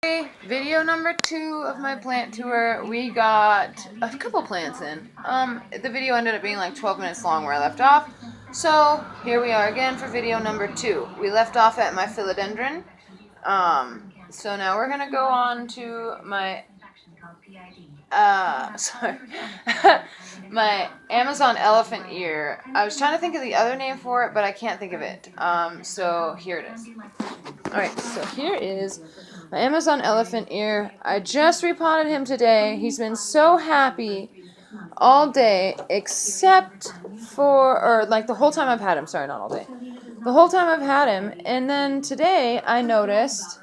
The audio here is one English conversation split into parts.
Video number 2 of my plant tour. We got a couple plants in. The video ended up being like 12 minutes long where I left off. So here we are again for video number 2. We left off at my philodendron. So now we're gonna go on to my sorry, my Amazon elephant ear. I was trying to think of the other name for it, but I can't think of it. So here it is. Alright, so here is my Amazon elephant ear. I just repotted him today. He's been so happy all day, except for, or like the whole time I've had him. Sorry, not all day. The whole time I've had him. And then today I noticed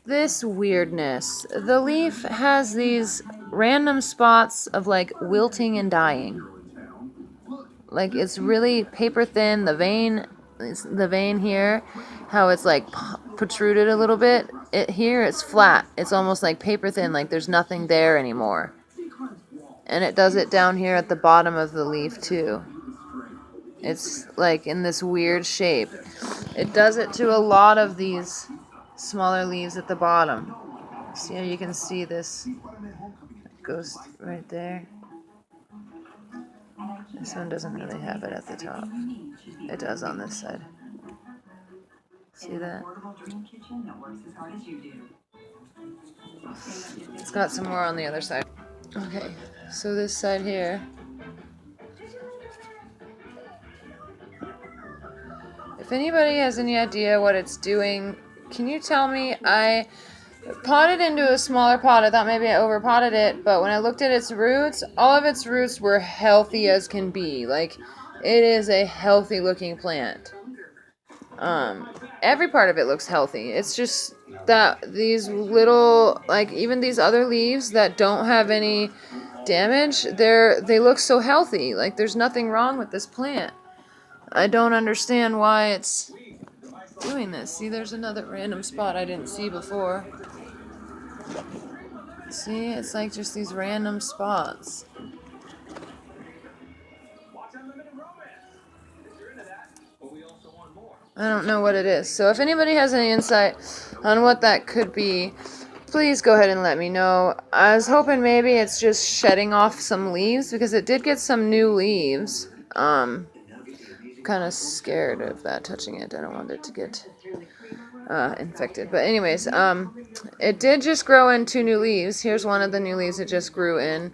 this weirdness. The leaf has these random spots of like wilting and dying. Like it's really paper thin. The vein here, how it's like protruded a little bit. Here it's flat. It's almost like paper thin, like there's nothing there anymore. And it does it down here at the bottom of the leaf too. It's like in this weird shape. It does it to a lot of these smaller leaves at the bottom. See how you can see this? It goes right there. This one doesn't really have it at the top. It does on this side. See that? It's got some more on the other side. Okay, so this side here. If anybody has any idea what it's doing, can you tell me? I potted into a smaller pot. I thought maybe I overpotted it, but when I looked at its roots, all of its roots were healthy as can be. Like, it is a healthy looking plant. Every part of it looks healthy. It's just that these little, like even these other leaves that don't have any damage, they look so healthy. Like there's nothing wrong with this plant. I don't understand why it's doing this. See, there's another random spot I didn't see before. See, it's like just these random spots. I don't know what it is. So if anybody has any insight on what that could be, please go ahead and let me know. I was hoping maybe it's just shedding off some leaves because it did get some new leaves. Kind of scared of that touching it. I don't want it to get infected. But anyways, it did just grow in 2 new leaves. Here's one of the new leaves it just grew in.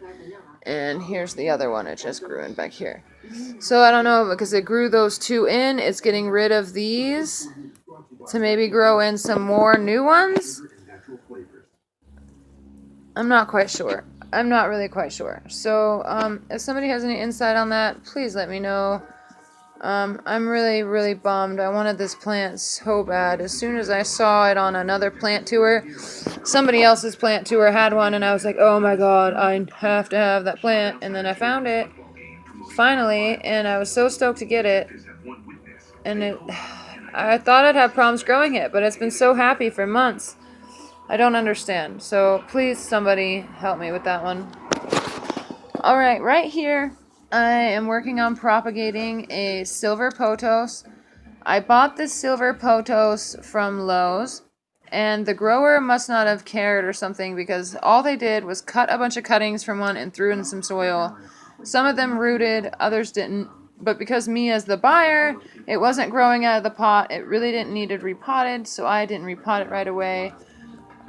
And here's the other one it just grew in back here. So I don't know, because it grew those 2 in, it's getting rid of these to maybe grow in some more new ones. I'm not quite sure. I'm not really quite sure. So if somebody has any insight on that, please let me know. I'm really, really bummed. I wanted this plant so bad. As soon as I saw it on another plant tour, somebody else's plant tour had one, and I was like, oh my god, I have to have that plant. And then I found it, finally, and I was so stoked to get it. And I thought I'd have problems growing it, but it's been so happy for months. I don't understand. So please, somebody help me with that one. Alright, right here, I am working on propagating a silver pothos. I bought this silver pothos from Lowe's, and the grower must not have cared or something because all they did was cut a bunch of cuttings from one and threw in some soil. Some of them rooted, others didn't. But because me as the buyer, it wasn't growing out of the pot, it really didn't need it repotted, so I didn't repot it right away.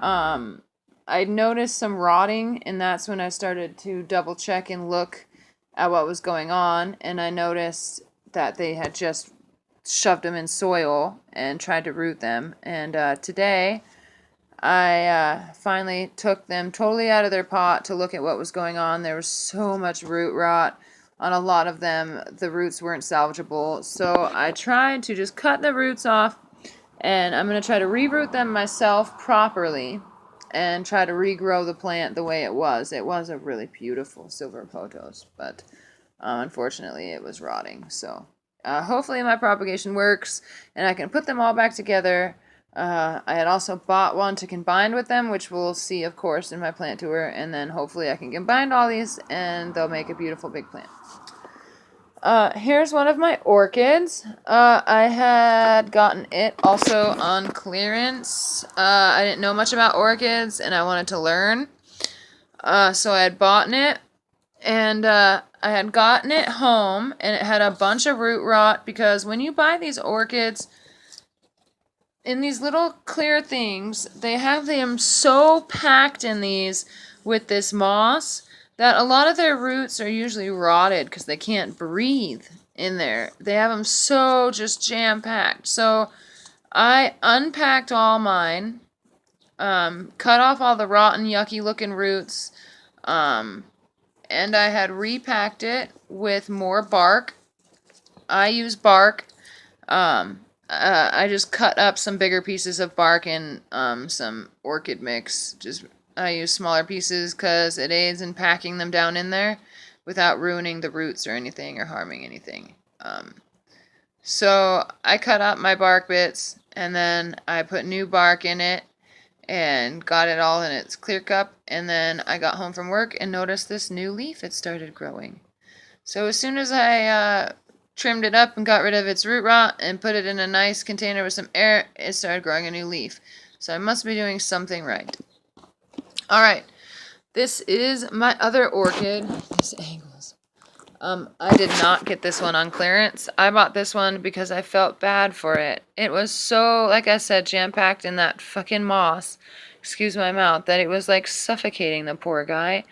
I noticed some rotting, and that's when I started to double check and look at what was going on, and I noticed that they had just shoved them in soil and tried to root them. And today I finally took them totally out of their pot to look at what was going on. There was so much root rot on a lot of them. The roots weren't salvageable, so I tried to just cut the roots off, and I'm going to try to reroot them myself properly and try to regrow the plant the way it was. It was a really beautiful silver pothos, but unfortunately it was rotting. So hopefully my propagation works and I can put them all back together. I had also bought one to combine with them, which we'll see, of course, in my plant tour, and then hopefully I can combine all these and they'll make a beautiful big plant. Here's one of my orchids. I had gotten it also on clearance. I didn't know much about orchids and I wanted to learn. So I had bought it and I had gotten it home and it had a bunch of root rot because when you buy these orchids in these little clear things, they have them so packed in these with this moss that a lot of their roots are usually rotted because they can't breathe in there. They have them so just jam-packed. So I unpacked all mine, cut off all the rotten, yucky-looking roots, and I had repacked it with more bark. I use bark. I just cut up some bigger pieces of bark in some orchid mix. I use smaller pieces because it aids in packing them down in there without ruining the roots or anything or harming anything. So I cut up my bark bits and then I put new bark in it and got it all in its clear cup. And then I got home from work and noticed this new leaf had started growing. So as soon as I trimmed it up and got rid of its root rot and put it in a nice container with some air, it started growing a new leaf. So I must be doing something right. Alright, this is my other orchid. These angles. I did not get this one on clearance. I bought this one because I felt bad for it. It was so, like I said, jam-packed in that fucking moss, excuse my mouth, that it was like suffocating the poor guy.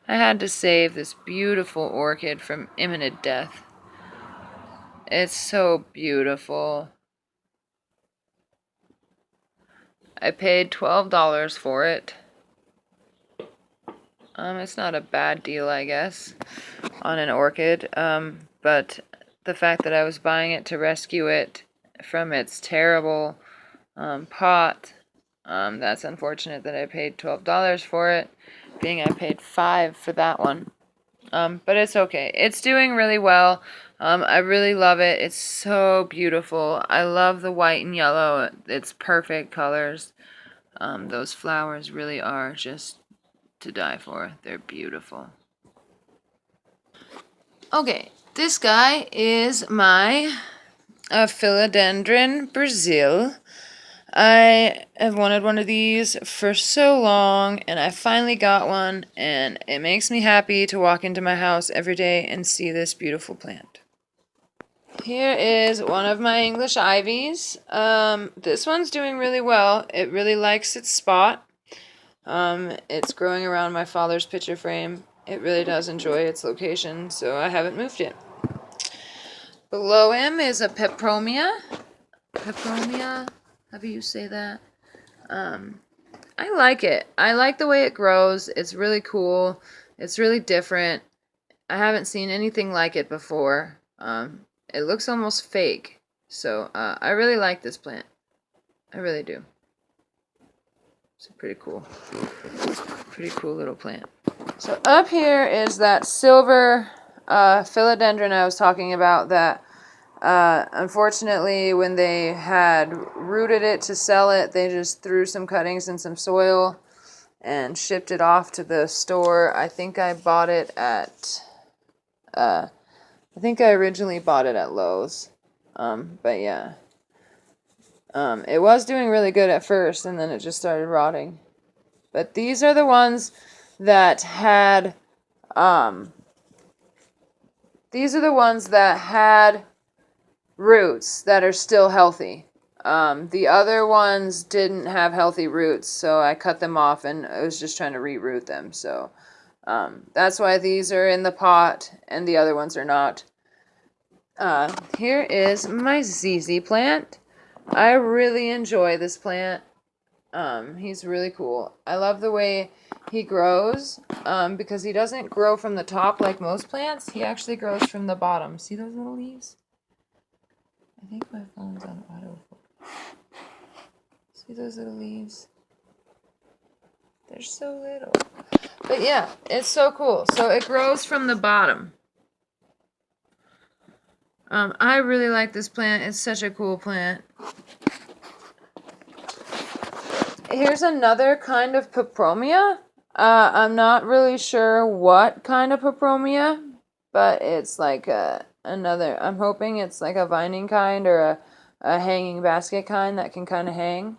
I had to save this beautiful orchid from imminent death. It's so beautiful. I paid $12 for it. It's not a bad deal, I guess, on an orchid. But the fact that I was buying it to rescue it from its terrible pot, that's unfortunate that I paid $12 for it, being I paid $5 for that one. But it's okay. It's doing really well. I really love it. It's so beautiful. I love the white and yellow. It's perfect colors. Those flowers really are just to die for. They're beautiful. Okay, this guy is my Philodendron Brazil. I have wanted one of these for so long, and I finally got one, and it makes me happy to walk into my house every day and see this beautiful plant. Here is one of my English ivies. This one's doing really well. It really likes its spot. It's growing around my father's picture frame. It really does enjoy its location, so I haven't moved it. Below him is a peperomia. Peperomia, however you say that. I like it. I like the way it grows. It's really cool. It's really different. I haven't seen anything like it before. It looks almost fake. So, I really like this plant. I really do. It's pretty cool. Pretty cool little plant. So up here is that silver philodendron I was talking about that unfortunately when they had rooted it to sell it, they just threw some cuttings in some soil and shipped it off to the store. I think I bought it at I think I originally bought it at Lowe's. But yeah. It was doing really good at first, and then it just started rotting. But these are the ones that had, roots that are still healthy. The other ones didn't have healthy roots, so I cut them off, and I was just trying to reroot them. So, that's why these are in the pot, and the other ones are not. Here is my ZZ plant. I really enjoy this plant. He's really cool. I love the way he grows, because he doesn't grow from the top like most plants. He actually grows from the bottom. See those little leaves? I think my phone's on auto. See those little leaves? They're so little. But yeah, it's so cool. So it grows from the bottom. I really like this plant. It's such a cool plant. Here's another kind of peperomia. I'm not really sure what kind of peperomia, but it's like a another. I'm hoping it's like a vining kind or a hanging basket kind that can kind of hang.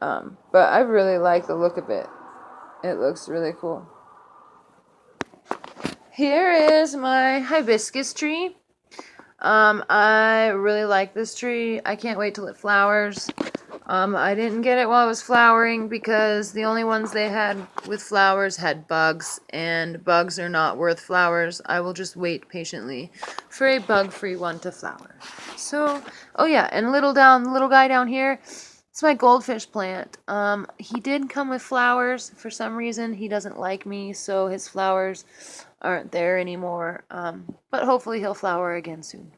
But I really like the look of it. It looks really cool. Here is my hibiscus tree. I really like this tree. I can't wait till it flowers. I didn't get it while it was flowering because the only ones they had with flowers had bugs, and bugs are not worth flowers. I will just wait patiently for a bug-free one to flower. So, oh yeah, and little guy down here, it's my goldfish plant. He did come with flowers. For some reason, he doesn't like me, so his flowers aren't there anymore. But hopefully he'll flower again soon.